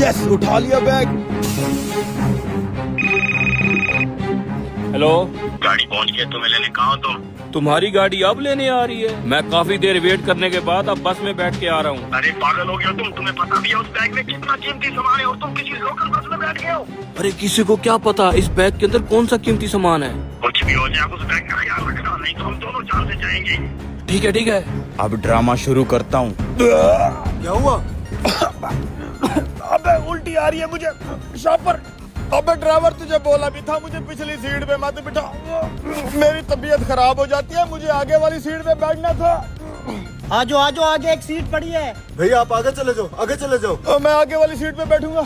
Yes, उठा लिया bag. Hello, गाड़ी पहुंच गई, तुम्हें लेने कहाँ हो तुम? तुम्हारी गाड़ी अब लेने आ रही है? मैं काफी देर वेट करने के बाद अब बस में बैठ के आ रहा हूँ। अरे पागल हो गए हो तुम? तुम्हें पता भी है उस बैग में कितना कीमती सामान है और तुम किसी लोकल बस में बैठ गए हो? अरे किसी को क्या पता इस बैग के अंदर कौन सा कीमती सामान है। कुछ भी हो जाए आप उस बैग का ख्याल रखना, नहीं तो हम दोनों जान से जाएंगे। ठीक है ठीक है। अब ड्रामा शुरू करता हूँ। क्या हुआ? अबे उल्टी आ रही है मुझे। शॉपर, अबे ड्राइवर तुझे बोला भी था मुझे पिछली सीट पे मत बिठा। मेरी तबीयत खराब हो जाती है, मुझे आगे वाली सीट पे बैठना था। आजो आजो, आगे एक सीट पड़ी है। भैया आप आगे चले जाओ, आगे चले जाओ। मैं आगे वाली सीट पे बैठूंगा।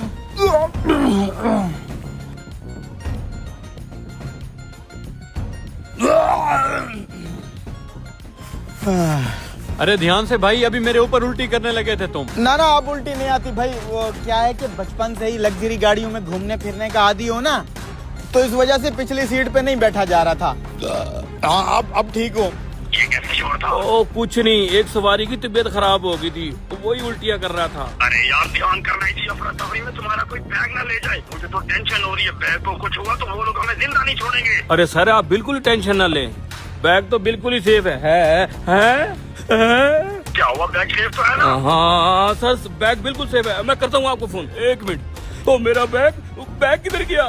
अरे ध्यान से भाई, अभी मेरे ऊपर उल्टी करने लगे थे तुम। ना ना, अब उल्टी नहीं आती भाई। वो क्या है कि बचपन से ही लग्जरी गाड़ियों में घूमने फिरने का आदी हो ना, तो इस वजह से पिछली सीट पे नहीं बैठा जा रहा था। हाँ अब ठीक हूँ। ये कैसे शोर था? ओ कुछ नहीं, एक सवारी की तबीयत खराब हो गई थी, वही उल्टियाँ कर रहा था। अरे यार ध्यान करना चाहिए, अफरा तफरी में तुम्हारा कोई बैग ना ले जाए। मुझे तो टेंशन हो रही है, बैग को कुछ हुआ तो वो लोग हमें जिंदा नहीं छोड़ेंगे। अरे सर आप बिल्कुल टेंशन न लें, बैग तो बिल्कुल ही सेफ है? क्या हुआ, बैग सेफ तो है ना? हाँ सर बैग बिल्कुल सेफ है। मैं करता हूँ आपको फोन, एक मिनट। ओ मेरा बैग किधर गया?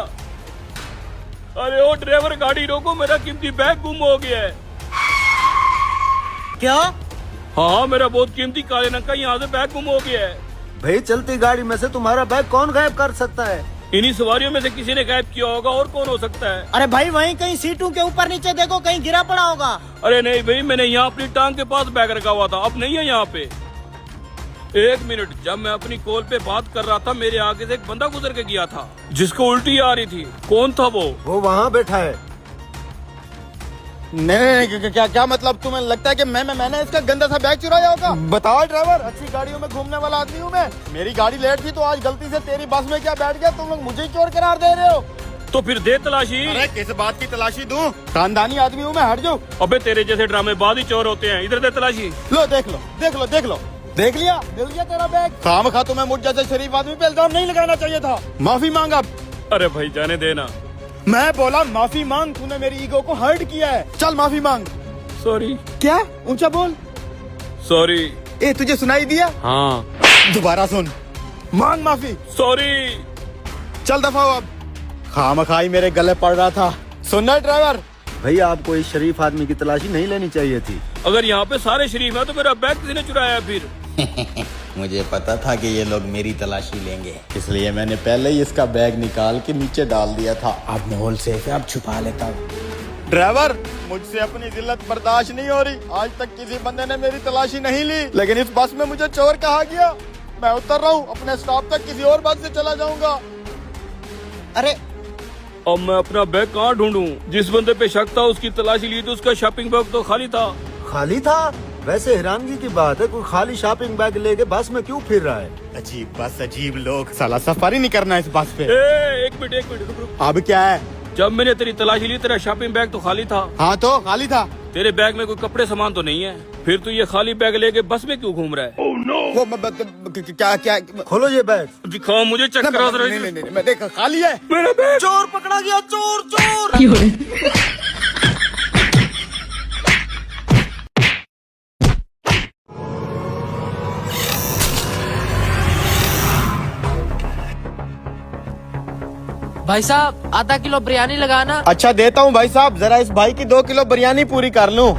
अरे ओ ड्राइवर गाड़ी रोको, मेरा कीमती बैग गुम हो गया है। क्या? हाँ मेरा बहुत कीमती काले रंग का यहाँ से बैग गुम हो गया है। भाई चलती गाड़ी में से तुम्हारा बैग कौन गायब कर सकता है? इन्हीं सवारियों में से किसी ने गायब किया होगा, और कौन हो सकता है? अरे भाई वहीं कहीं सीटों के ऊपर नीचे देखो, कहीं गिरा पड़ा होगा। अरे नहीं भाई, मैंने यहाँ अपनी टांग के पास बैग रखा हुआ था, अब नहीं है यहाँ पे। एक मिनट, जब मैं अपनी कॉल पे बात कर रहा था मेरे आगे से एक बंदा गुजर के गया था जिसको उल्टी आ रही थी। कौन था वो? वहाँ बैठा है। नहीं, क्या मतलब? तुम्हें लगता है कि मैंने इसका गंदा सा बैग चुराया होगा? बताओ ड्राइवर, अच्छी गाड़ियों में घूमने वाला आदमी हूँ मैं। मेरी गाड़ी लेट थी तो आज गलती से तेरी बस में क्या बैठ गया? तुम लोग मुझे ही चोर करार दे रहे हो। तो फिर दे तलाशी। अरे किस बात की तलाशी दूं? खानदानी आदमी हूँ मैं, हट जाओ। अबे तेरे जैसे ड्रामेबाज ही चोर होते हैं, इधर दे तलाशी। लो देख लो देख लो देख लो, देख लिया, मिल गया तेरा बैग। खामखा तुम्हें मुझ जैसे शरीफ आदमी पे इल्जाम नहीं लगाना चाहिए था। माफी मांग अब। अरे भाई जाने देना। मैं बोला माफी मांग, तूने मेरी ईगो को हर्ट किया है। चल माफी मांग। सॉरी। क्या? ऊंचा बोल। सॉरी। ए तुझे सुनाई दिया? हाँ। दोबारा सुन, मांग माफी। सॉरी। चल दफा हो अब, खामखाई मेरे गले पड़ रहा था। सुनना ड्राइवर, भैया आपको इस शरीफ आदमी की तलाशी नहीं लेनी चाहिए थी। अगर यहाँ पे सारे शरीफ हैं तो मेरा बैग किसी ने चुराया फिर? मुझे पता था कि ये लोग मेरी तलाशी लेंगे, इसलिए मैंने पहले ही इसका बैग निकाल के नीचे डाल दिया था। अब माहौल सेफ है, अब छुपा लेता हूँ। ड्राइवर, मुझसे अपनी जिल्लत बर्दाश्त नहीं हो रही। आज तक किसी बंदे ने मेरी तलाशी नहीं ली, लेकिन इस बस में मुझे चोर कहा गया। मैं उतर रहा हूँ, अपने स्टॉप तक किसी और बस से चला जाऊंगा। अरे अब मैं अपना बैग कहाँ ढूंढूं? जिस बंदे पे शक था उसकी तलाशी ली तो उसका शॉपिंग बैग तो खाली था। खाली था? वैसे हैरानगी की बात है, कोई खाली शॉपिंग बैग लेके बस में क्यों फिर रहा है? अजीब बस, अजीब लोग। साला सफारी नहीं करना इस बस पे। एक मिनट रुक रुक। अब क्या है? जब मैंने तेरी तलाशी ली तेरा शॉपिंग बैग तो खाली था। हाँ तो खाली था। तेरे बैग में कोई कपड़े सामान तो नहीं है, फिर तू ये खाली बैग लेके बस में क्यों घूम रहा है? वो क्या? खोलो ये बैग। दिखाओ मुझे, चक्कर आ रहा है। नहीं, मैं देखा खाली है। मेरा बैग। चोर पकड़ा गया, चोर चोर। भाई साहब आधा किलो बिरयानी लगाना। अच्छा देता हूँ भाई साहब, जरा इस भाई की 2 किलो बिरयानी पूरी कर लूँ।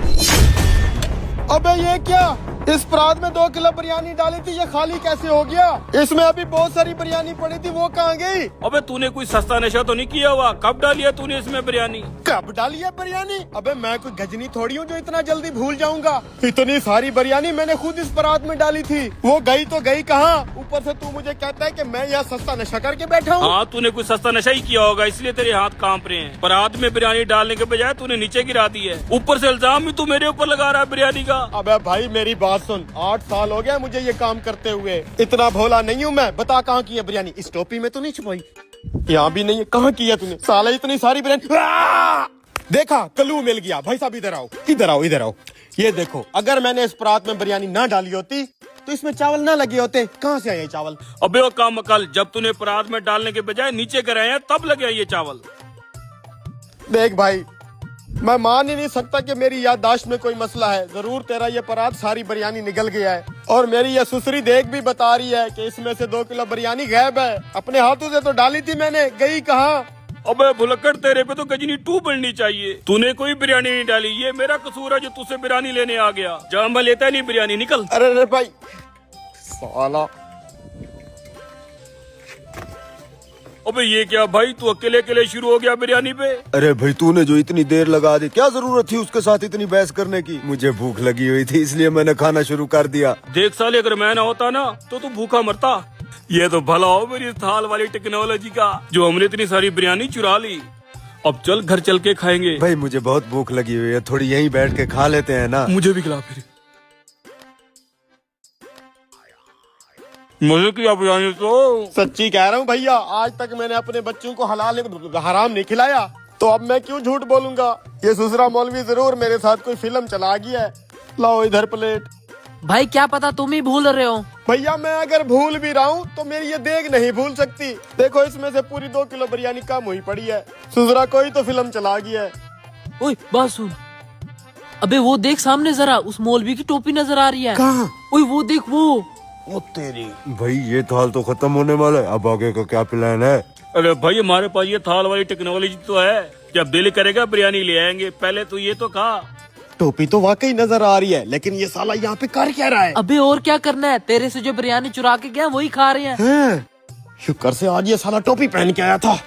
अबे ये क्या? इस परात में 2 किलो बिरयानी डाली थी, ये खाली कैसे हो गया? इसमें अभी बहुत सारी बिरयानी पड़ी थी, वो कहाँ गई? अबे तूने कोई सस्ता नशा तो नहीं किया हुआ? कब डाली है तूने इसमें बिरयानी? कब डाली है बिरयानी? अबे मैं कोई गजनी थोड़ी हूँ जो इतना जल्दी भूल जाऊंगा। इतनी सारी बिरयानी मैंने खुद इस परात में डाली थी, वो गई तो गई कहाँ? ऊपर से तू मुझे कहता है कि मैं यहाँ सस्ता नशा करके बैठा हूँ। हाँ तूने कोई सस्ता नशा ही किया होगा, इसलिए तेरे हाथ कांप रहे हैं। परात में बिरयानी डालने के बजाय तूने नीचे गिरा दी है, ऊपर से इल्जाम भी तू मेरे ऊपर लगा रहा है बिरयानी का। अबे भाई मेरी बात सुन, 8 साल हो गया मुझे ये काम करते हुए। इतना भोला नहीं हूँ मैं। बता कहाँ की है बिरयानी? इस टोपी में तो नहीं छुपाई? यहाँ भी नहीं है। कहाँ की है तूने? साला इतनी सारी बिरयानी। देखा, कलू मिल गया। भाई साहब इधर आओ, इधर आओ, इधर आओ। ये देखो, अगर मैंने इस परात में बिरयानी ना डाली होती तो इसमें चावल ना लगे होते। कहाँ से आए ये चावल? अबे वो काम अकल, जब तूने परात में डालने के बजाय नीचे कराए हैं तब लगे ये चावल। देख भाई, मैं मान ही नहीं सकता कि मेरी याददाश्त में कोई मसला है। जरूर तेरा ये परात सारी बिरयानी निकल गया है, और मेरी ये सुसरी देख भी बता रही है कि इसमें से 2 किलो बिरयानी गायब है। अपने हाथों से तो डाली थी मैंने, गई कहाँ? अबे भुलक्कड़, तेरे पे तो गजनी 2 पड़नी चाहिए। तूने कोई बिरयानी नहीं डाली, ये मेरा कसूर है जो तुझसे बिरयानी लेने आ गया। जहाँ मैं लेता नहीं बिरयानी, निकल। अरे भाई साला, अबे ये क्या भाई, तू अकेले अकेले शुरू हो गया बिरयानी पे? अरे भाई तूने जो इतनी देर लगा दी, क्या जरूरत थी उसके साथ इतनी बहस करने की? मुझे भूख लगी हुई थी इसलिए मैंने खाना शुरू कर दिया। देख साले, अगर मैं ना होता ना तो तू भूखा मरता। ये तो भला हो मेरी थाल वाली टेक्नोलॉजी का, जो हमने इतनी सारी बिरयानी चुरा ली। अब चल घर चल के खाएंगे। भाई मुझे बहुत भूख लगी हुई है, थोड़ी यहीं बैठ के खा लेते हैं ना। मुझे भी खिला फिर। मुझे क्या बिरयानी तो सच्ची कह रहा हूँ भैया, आज तक मैंने अपने बच्चों को हलाल हराम नहीं खिलाया, तो अब मैं क्यों झूठ बोलूंगा? ये सुसरा मौलवी जरूर मेरे साथ कोई फिल्म चला गया है। लाओ इधर प्लेट। भाई क्या पता तुम ही भूल रहे हो। भैया मैं अगर भूल भी रहा हूँ तो मेरी ये देख नहीं भूल सकती। देखो इसमें से पूरी 2 किलो बिरयानी कम हुई पड़ी है। सुसरा कोई तो फिल्म चला गया है। ओए बात सुन, अबे वो देख सामने जरा, उस मौलवी की टोपी नजर आ रही है। कहाँ? ओए वो देख, वो तेरी भाई ये थाल तो खत्म होने वाला है, अब आगे का क्या प्लान है? अरे भाई, हमारे पास ये थाल वाली टेक्नोलॉजी तो है, जब दिल करेगा बिरयानी ले आएंगे। पहले तो ये तो खा। टोपी तो वाकई नजर आ रही है, लेकिन ये साला यहाँ पे कर क्या रहा है? अबे और क्या करना है, तेरे से जो बिरयानी चुरा के गया वही खा रहे हैं। शुक्र से आज ये साला टोपी पहन के आया था।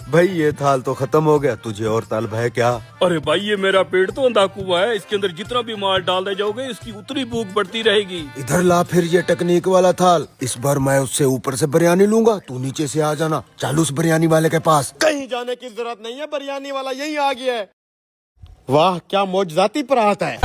भाई ये थाल तो खत्म हो गया, तुझे और तलब है क्या? अरे भाई, ये मेरा पेट तो अंधा कुआं है, इसके अंदर जितना भी माल डाल दे जाओगे इसकी उतनी भूख बढ़ती रहेगी। इधर ला फिर ये टेक्निक वाला थाल। इस बार मैं उससे ऊपर से बिरयानी लूंगा, तू नीचे से आ जाना। चल उस बिरयानी वाले के पास। कहीं जाने की जरूरत नहीं है, बिरयानी वाला यही आ गया है। वाह क्या मौजजाती परात है।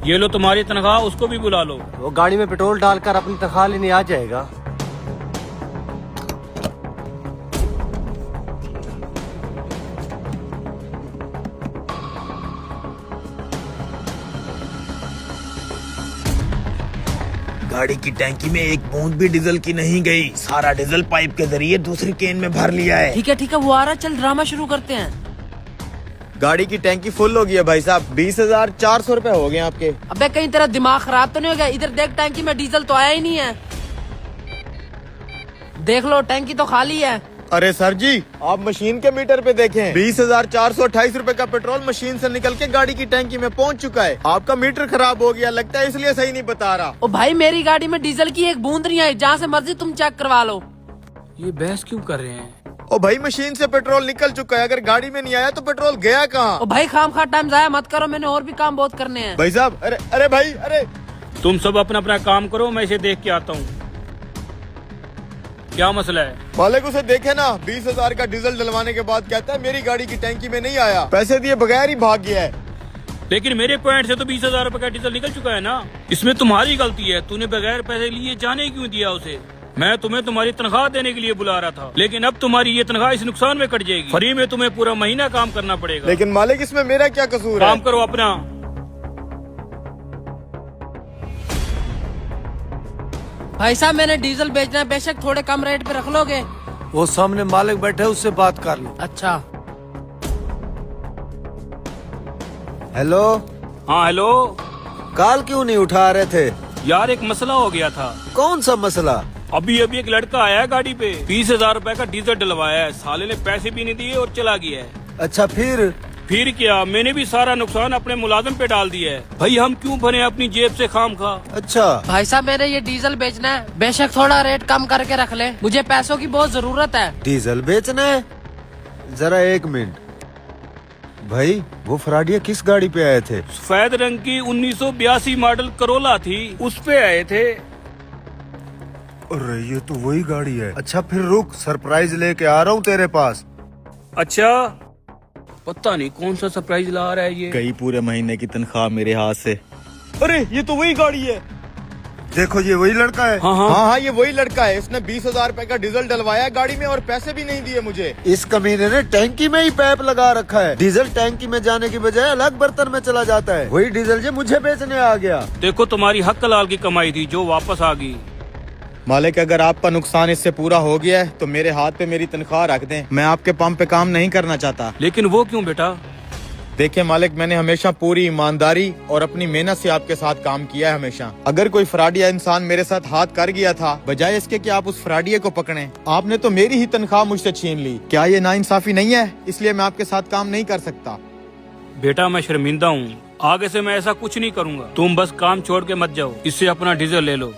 ये लो तुम्हारी तनख्वाह, उसको भी बुला लो। वो गाड़ी में पेट्रोल डालकर अपनी तनख्वाह लेने आ जाएगा। गाड़ी की टैंकी में एक बूंद भी डीजल की नहीं गई। सारा डीजल पाइप के जरिए दूसरी केन में भर लिया है। ठीक है वो आ रहा, चल ड्रामा शुरू करते हैं। गाड़ी की टैंकी फुल हो गई है भाई साहब। 20,400 रुपए हो गए आपके। अबे कहीं तेरा दिमाग खराब तो नहीं हो गया? इधर देख, टैंकी में डीजल तो आया ही नहीं है। देख लो टैंकी तो खाली है। अरे सर जी, आप मशीन के मीटर पे देखें, 20,428 रुपए का पेट्रोल मशीन से निकल के गाड़ी की टैंकी में पहुंच चुका है। आपका मीटर खराब हो गया लगता है, इसलिए सही नहीं बता रहा। ओ भाई, मेरी गाड़ी में डीजल की एक बूंद नहीं आई, जहाँ से मर्जी तुम चेक करवा लो। ये बहस क्यों कर रहे हैं? ओ भाई, मशीन से पेट्रोल निकल चुका है, अगर गाड़ी में नहीं आया तो पेट्रोल गया कहाँ? ओ भाई खामखा टाइम जाया मत करो, मैंने और भी काम बहुत करने हैं। भाई साहब, अरे अरे भाई, अरे तुम सब अपना अपना काम करो, मैं इसे देख के आता हूँ। क्या मसला है? मालिक उसे देखे ना, 20,000 का डीजल डलवाने के बाद कहता है मेरी गाड़ी की टैंकी में नहीं आया, पैसे दिए बगैर ही भाग गया है। लेकिन मेरे पॉइंट से तो 20,000 रुपए का डीजल निकल चुका है ना। इसमें तुम्हारी गलती है, तूने बगैर पैसे लिए जाने क्यों दिया उसे? मैं तुम्हें तुम्हारी तनख्वाह देने के लिए बुला रहा था, लेकिन अब तुम्हारी ये तनख्वाह इस नुकसान में कट जाएगी। फ्री में तुम्हें पूरा महीना काम करना पड़ेगा। लेकिन मालिक इसमें मेरा क्या कसूर है? काम करो अपना। भाई साहब, मैंने डीजल बेचना है, बेशक थोड़े कम रेट पे रख लोगे? वो सामने मालिक बैठे, उससे बात कर लो। अच्छा। हेलो। हाँ हेलो। कॉल क्यों नहीं उठा रहे थे? यार एक मसला हो गया था। कौन सा मसला? अभी एक लड़का आया गाड़ी पे, 20,000 रुपए का डीजल डलवाया है, साले ने पैसे भी नहीं दिए और चला गया है। अच्छा फिर क्या, मैंने भी सारा नुकसान अपने मुलाजिम पे डाल दिया है। भाई हम क्यों भरे अपनी जेब से खामखा? अच्छा भाई साहब, मैंने ये डीजल बेचना है, बेशक थोड़ा रेट कम करके रख ले, मुझे पैसों की बहुत जरूरत है। डीजल बेचना है? जरा एक मिनट भाई, वो फराडिया किस गाड़ी पे आए थे? सफेद रंग की 1982 मॉडल करोला थी, उस पे आए थे। अरे ये तो वही गाड़ी है। अच्छा फिर रुक, सरप्राइज लेके आ रहा हूँ तेरे पास। अच्छा, पता नहीं कौन सा सरप्राइज ला रहा है ये। गई पूरे महीने की तनख्वाह मेरे हाथ से। अरे ये तो वही गाड़ी है। देखो ये वही लड़का है। हाँ हाँ हाँ हाँ ये वही लड़का है। इसने 20,000 रुपए का डीजल डलवाया है गाड़ी में और पैसे भी नहीं दिए मुझे। इस कमीने ने टैंकी में ही पैप लगा रखा है। डीजल टैंकी में जाने की बजाय अलग बर्तन में चला जाता है। वही डीजल जो मुझे बेचने आ गया। देखो तुम्हारी हक लाल की कमाई थी जो वापस आ गई। मालिक अगर आपका नुकसान इससे पूरा हो गया है तो मेरे हाथ पे मेरी तनख्वाह रख दें। मैं आपके पंप पे काम नहीं करना चाहता। लेकिन वो क्यों बेटा? देखिए मालिक मैंने हमेशा पूरी ईमानदारी और अपनी मेहनत से आपके साथ काम किया है हमेशा। अगर कोई फ्रॉडिया इंसान मेरे साथ हाथ कर गया था बजाय इसके कि आप उस फ्रॉडिये को पकड़ें, आपने तो मेरी ही तनख्वाह मुझसे छीन ली। क्या ये नाइंसाफी नहीं है? इसलिए मैं आपके साथ काम नहीं कर सकता। बेटा मैं शर्मिंदा हूँ, आगे से मैं ऐसा कुछ नहीं करूँगा। तुम बस काम छोड़ के मत जाओ, इससे अपना डीजल ले लो।